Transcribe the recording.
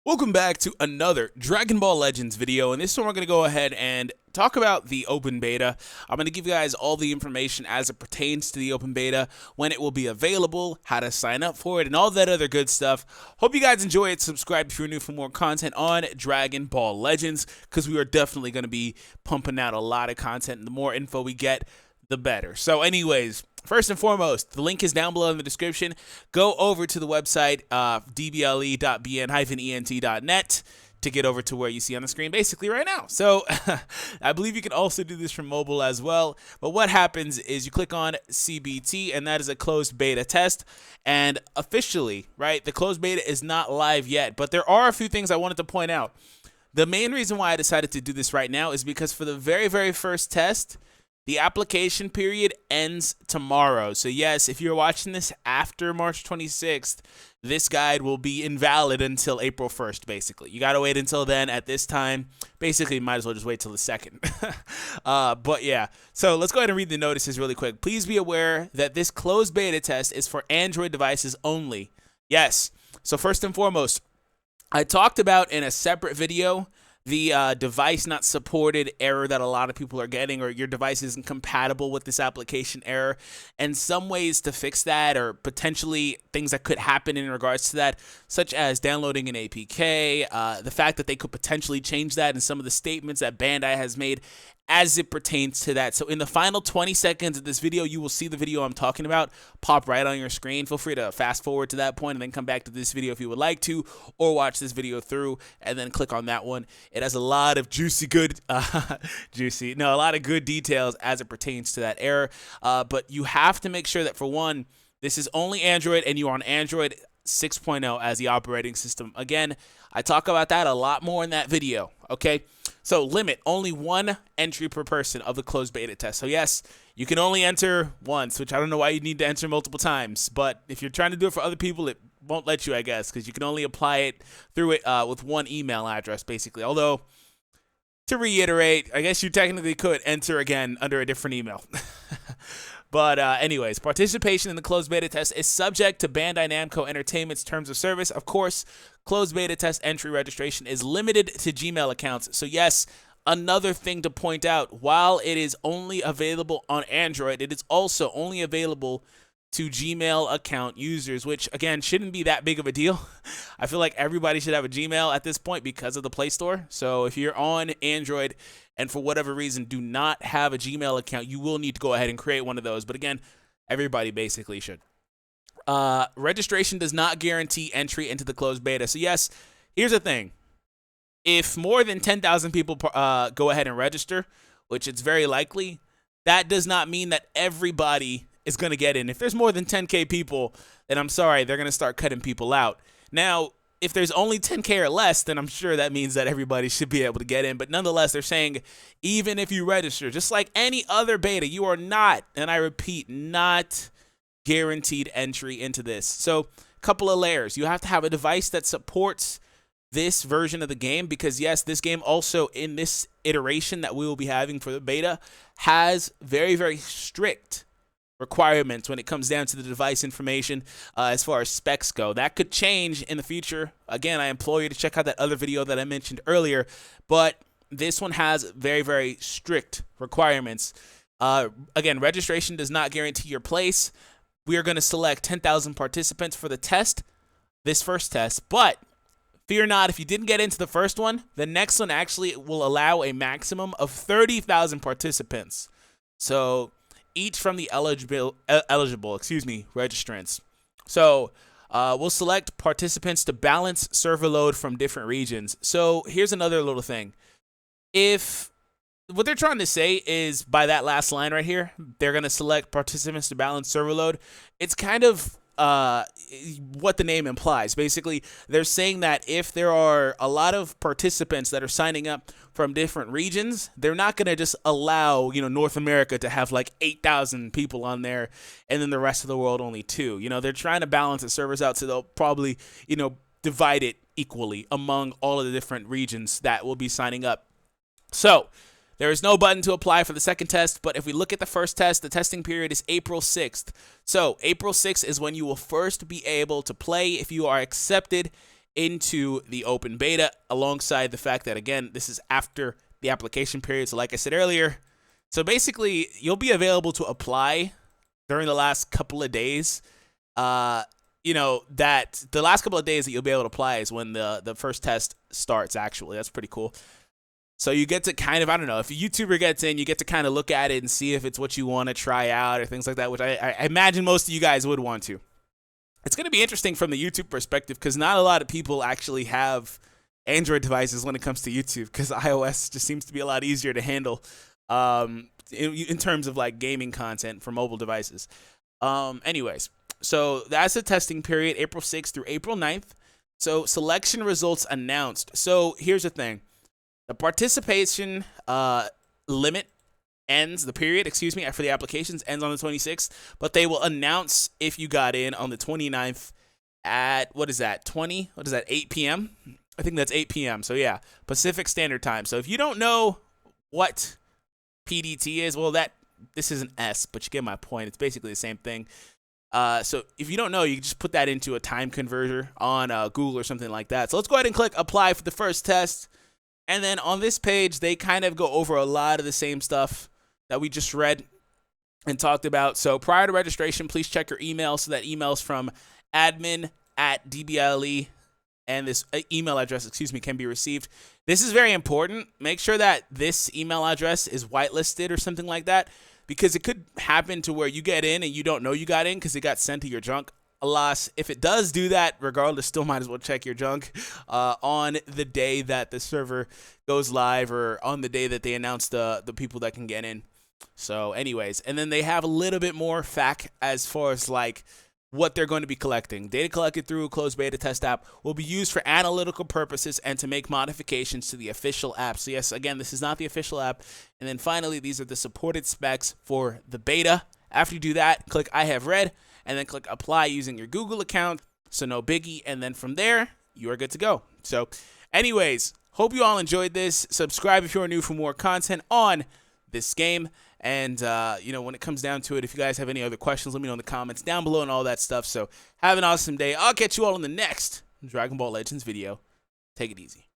Welcome back to another Dragon Ball Legends video, and this one we're going to go ahead and talk about the open beta. I'm going to give you guys all the information as it pertains to the open beta, when it will be available, how to sign up for it, and all that other good stuff. Hope you guys enjoy it. Subscribe if you're new for more content on Dragon Ball Legends, because we are definitely going to be pumping out a lot of content, and the more info we get, the better. So anyways, first and foremost, the link is down below in the description. Go over to the website, dble.bn-ent.net, to get over to where you see on the screen basically right now. So I believe you can also do this from mobile as well. But what happens is you click on CBT, and that is a closed beta test. And officially, right, the closed beta is not live yet. But there are a few things I wanted to point out. The main reason why I decided to do this right now is because for the very first test, the application period ends tomorrow. So yes, if you're watching this after March 26th, this guide will be invalid until April 1st, basically. You gotta wait until then. At this time, basically, you might as well just wait till the 2nd. But yeah, so let's go ahead and read the notices really quick. Please be aware that this closed beta test is for Android devices only. Yes, so first and foremost, I talked about in a separate video the device not supported error that a lot of people are getting, or your device isn't compatible with this application error, and some ways to fix that, or potentially things that could happen in regards to that, such as downloading an APK, the fact that they could potentially change that, and some of the statements that Bandai has made as it pertains to that. So in the final 20 seconds of this video, you will see the video I'm talking about pop right on your screen. Feel free to fast forward to that point and then come back to this video if you would like to, or watch this video through and then click on that one. It has a lot of a lot of good details as it pertains to that error. But you have to make sure that, for one, this is only Android and you're on Android 6.0 as the operating system. Again, I talk about that a lot more in that video, okay? So limit only one entry per person of the closed beta test. So yes, you can only enter once, which I don't know why you need to enter multiple times, but if you're trying to do it for other people, it won't let you, I guess, because you can only apply it through it with one email address, basically. Although, to reiterate, I guess you technically could enter again under a different email. But anyways, participation in the closed beta test is subject to Bandai Namco Entertainment's terms of service. Of course, closed beta test entry registration is limited to Gmail accounts. So yes, another thing to point out, while it is only available on Android, it is also only available to Gmail account users, which again shouldn't be that big of a deal. I feel like everybody should have a Gmail at this point because of the Play Store. So if you're on Android and for whatever reason do not have a Gmail account, you will need to go ahead and create one of those. But again, everybody basically should. Registration does not guarantee entry into the closed beta. So yes, here's the thing. If more than 10,000 people go ahead and register, which it's very likely, that does not mean that everybody is going to get in. If there's more than 10K people, then I'm sorry, they're going to start cutting people out. Now, if there's only 10K or less, then I'm sure that means that everybody should be able to get in. But nonetheless, they're saying even if you register, just like any other beta, you are not, and I repeat, not guaranteed entry into this. So a couple of layers. You have to have a device that supports this version of the game, because yes, this game also, in this iteration that we will be having for the beta, has very strict requirements when it comes down to the device information as far as specs go. That could change in the future. Again, I implore you to check out that other video that I mentioned earlier, but this one has very strict requirements. Again, registration does not guarantee your place. We are going to select 10,000 participants for the test, this first test, but fear not, if you didn't get into the first one, the next one actually will allow a maximum of 30,000 participants. So each from the eligible registrants. So we'll select participants to balance server load from different regions. So here's another little thing. If what they're trying to say is, by that last line right here, they're going to select participants to balance server load, it's kind of what the name implies. Basically, they're saying that if there are a lot of participants that are signing up from different regions, they're not going to just allow, North America to have like 8,000 people on there and then the rest of the world only 2. They're trying to balance the servers out, so they'll probably, divide it equally among all of the different regions that will be signing up. So there is no button to apply for the second test, but if we look at the first test, the testing period is April 6th. So April 6th is when you will first be able to play if you are accepted into the open beta, alongside the fact that, again, this is after the application period. So like I said earlier, so basically you'll be available to apply during the last couple of days. You know, that the last couple of days that you'll be able to apply is when the first test starts, actually. That's pretty cool. So you get to kind of, I don't know, if a YouTuber gets in, you get to kind of look at it and see if it's what you want to try out or things like that, which I imagine most of you guys would want to. It's going to be interesting from the YouTube perspective because not a lot of people actually have Android devices when it comes to YouTube, because iOS just seems to be a lot easier to handle in terms of like gaming content for mobile devices. Anyways, so that's the testing period, April 6th through April 9th. So selection results announced. So here's the thing. The participation limit ends, the period, excuse me, for the applications ends on the 26th, but they will announce if you got in on the 29th at, 8 p.m.? I think that's 8 p.m. So yeah, Pacific Standard Time. So if you don't know what PDT is, well, this is an S, but you get my point. It's basically the same thing. So if you don't know, you can just put that into a time converter on Google or something like that. So let's go ahead and click apply for the first test. And then on this page, they kind of go over a lot of the same stuff that we just read and talked about. So prior to registration, please check your email. So that email's from admin@dble, and this email address, can be received. This is very important. Make sure that this email address is whitelisted or something like that, because it could happen to where you get in and you don't know you got in because it got sent to your junk. Alas, if it does do that, regardless, still might as well check your junk on the day that the server goes live, or on the day that they announce the people that can get in. So anyways, and then they have a little bit more fact as far as like what they're going to be collecting. Data collected through a closed beta test app will be used for analytical purposes and to make modifications to the official app. So yes, again, this is not the official app. And then finally, these are the supported specs for the beta. After you do that, click I have read, and then click apply using your Google account. So no biggie. And then from there, you are good to go. So anyways, hope you all enjoyed this. Subscribe if you're new for more content on this game. And, when it comes down to it, if you guys have any other questions, let me know in the comments down below and all that stuff. So have an awesome day. I'll catch you all in the next Dragon Ball Legends video. Take it easy.